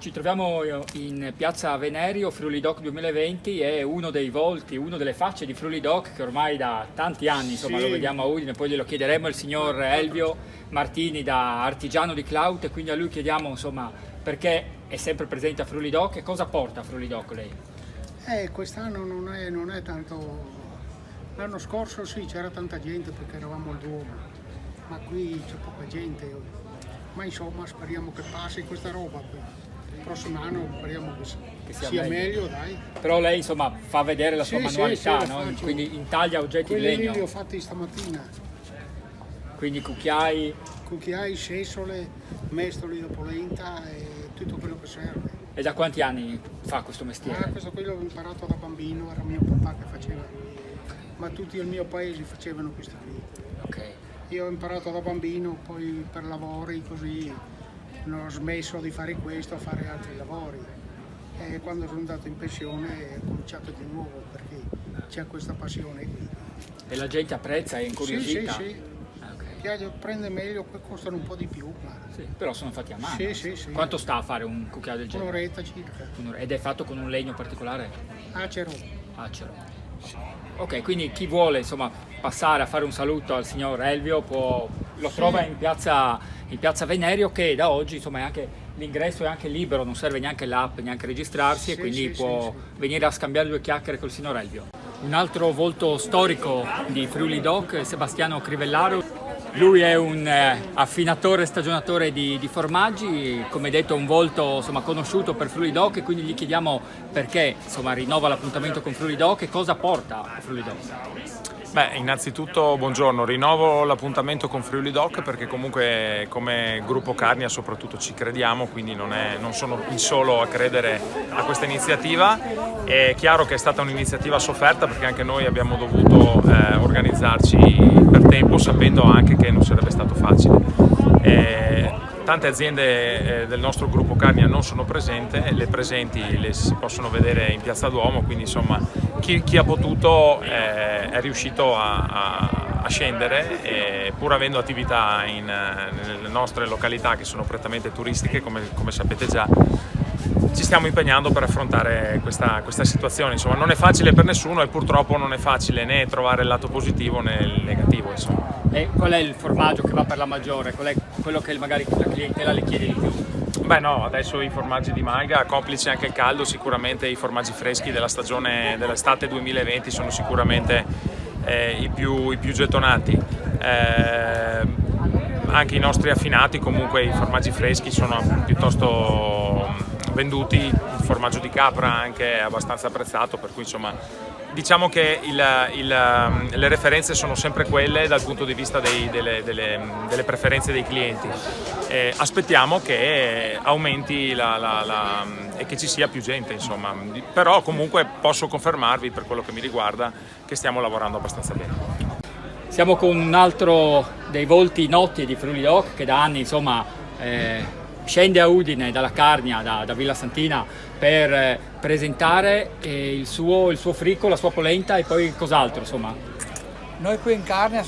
Ci troviamo in piazza Venerio, Friuli Doc 2020, è uno dei volti, una delle facce di Friuli Doc che ormai da tanti anni insomma, Sì. lo vediamo a Udine, poi glielo chiederemo il signor Elvio Martini da artigiano di Clout e quindi a lui chiediamo insomma, perché è sempre presente a Friuli Doc e cosa porta a Friuli Doc lei? Quest'anno non è tanto. L'anno scorso sì, c'era tanta gente perché eravamo al Duomo, ma qui c'è poca gente. Ma insomma speriamo che passi questa roba. Il prossimo anno speriamo che sia meglio, dai. Però lei insomma fa vedere la sua Sì, manualità, sì, no? faccio. Quindi intaglia oggetti di Quelli lì legno, li ho fatti stamattina. quindi cucchiai. Cucchiai, sesole, mestoli da polenta e tutto quello che serve. E da quanti anni fa questo mestiere? Questo qui l'ho imparato da bambino, era mio papà che faceva. Ma tutti al mio paese facevano questo qui. Ok. Io ho imparato da bambino, poi per lavori così non ho smesso di fare questo, a fare altri lavori. E quando sono andato in pensione ho cominciato di nuovo perché c'è questa passione qui. E la gente apprezza e è incuriosita? Sì. Prende meglio, poi costano un po' di più. Ma... Sì, però sono fatti a mano. Sì. Quanto sta a fare un cucchiaio del genere? Un'oretta circa. Ed è fatto con un legno particolare? Acero. Acero. Ok, quindi chi vuole insomma passare a fare un saluto al signor Elvio lo trova in piazza Venerio, che da oggi insomma è anche l'ingresso è anche libero, non serve neanche l'app, neanche registrarsi e quindi può venire a scambiare due chiacchiere col signor Elvio. Un altro volto storico di Friuli Doc è Sebastiano Crivellaro. Lui è un affinatore e stagionatore di formaggi, come detto un volto insomma, conosciuto per Friuli Doc e quindi gli chiediamo perché insomma, rinnova l'appuntamento con Friuli Doc e cosa porta a Friuli Doc. Beh, innanzitutto buongiorno, rinnovo l'appuntamento con Friuli Doc perché comunque come gruppo Carnia soprattutto ci crediamo, quindi non sono il solo a credere a questa iniziativa. È chiaro che è stata un'iniziativa sofferta perché anche noi abbiamo dovuto organizzarci per tempo sapendo anche che non sarebbe stato facile. Tante aziende del nostro gruppo Carnia non sono presenti, le presenti le si possono vedere in Piazza Duomo, quindi insomma chi ha potuto è riuscito a scendere, pur avendo attività nelle nostre località che sono prettamente turistiche, come sapete già. Ci stiamo impegnando per affrontare questa situazione, insomma non è facile per nessuno e purtroppo non è facile né trovare il lato positivo né il negativo. Insomma. E qual è il formaggio che va per la maggiore? Qual è quello che magari la clientela le chiede di più? Beh no, adesso i formaggi di malga, complice anche il caldo, sicuramente i formaggi freschi della stagione dell'estate 2020 sono sicuramente i più gettonati. Anche i nostri affinati, comunque i formaggi freschi sono piuttosto venduti, il formaggio di capra anche è abbastanza apprezzato, per cui insomma diciamo che le referenze sono sempre quelle dal punto di vista delle preferenze dei clienti. Aspettiamo che aumenti e che ci sia più gente, insomma. Però comunque posso confermarvi, per quello che mi riguarda, che stiamo lavorando abbastanza bene. Siamo con un altro dei volti noti di Friuli Doc che da anni insomma scende a Udine dalla Carnia, da Villa Santina per presentare il suo fricco, la sua polenta e poi cos'altro insomma. Noi qui in Carnia,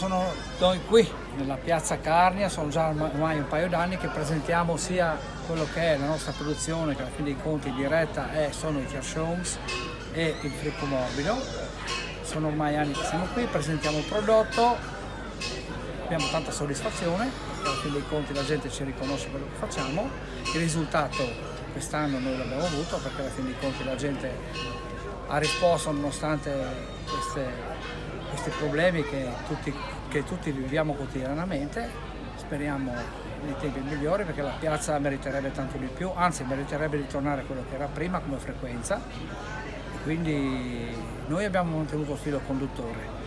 noi qui nella piazza Carnia, sono già ormai un paio d'anni che presentiamo sia quello che è la nostra produzione, che alla fine dei conti in diretta sono i Kershoms e il fricco morbido. Sono ormai anni che siamo qui, presentiamo il prodotto, abbiamo tanta soddisfazione, perché alla fine dei conti la gente ci riconosce quello che facciamo. Il risultato quest'anno noi l'abbiamo avuto perché alla fine dei conti la gente ha risposto nonostante questi problemi che tutti viviamo quotidianamente. Speriamo nei tempi migliori perché la piazza meriterebbe tanto di più, anzi meriterebbe di tornare a quello che era prima come frequenza. Quindi noi abbiamo mantenuto il filo conduttore.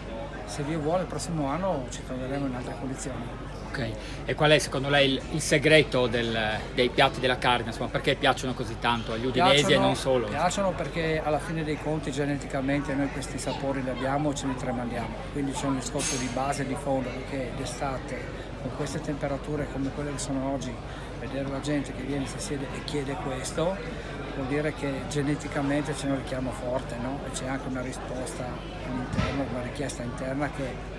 Se Dio vuole il prossimo anno ci troveremo in altre condizioni. Ok, e qual è secondo lei il segreto dei piatti della Carnia? Insomma, perché piacciono così tanto agli udinesi e non solo? Piacciono perché alla fine dei conti geneticamente noi questi sapori li abbiamo e ce li tramandiamo. Quindi c'è un discorso di base e di fondo perché d'estate con queste temperature come quelle che sono oggi, vedere la gente che viene, si siede e chiede questo, vuol dire che geneticamente c'è un richiamo forte, no? E c'è anche una risposta all'interno, una richiesta interna che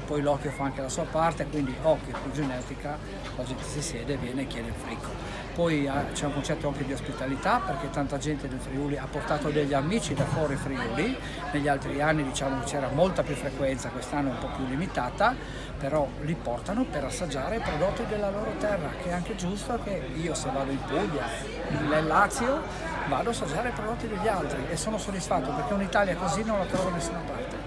poi l'occhio fa anche la sua parte, quindi occhio più genetica, la gente si siede, viene e chiede il fricco. Poi c'è un concetto anche di ospitalità, perché tanta gente del Friuli ha portato degli amici da fuori Friuli. Negli altri anni diciamo che c'era molta più frequenza, quest'anno è un po' più limitata, però li portano per assaggiare i prodotti della loro terra, che è anche giusto che io, se vado in Puglia, nel Lazio, vado a assaggiare i prodotti degli altri, e sono soddisfatto perché un'Italia così non la trovo da nessuna parte.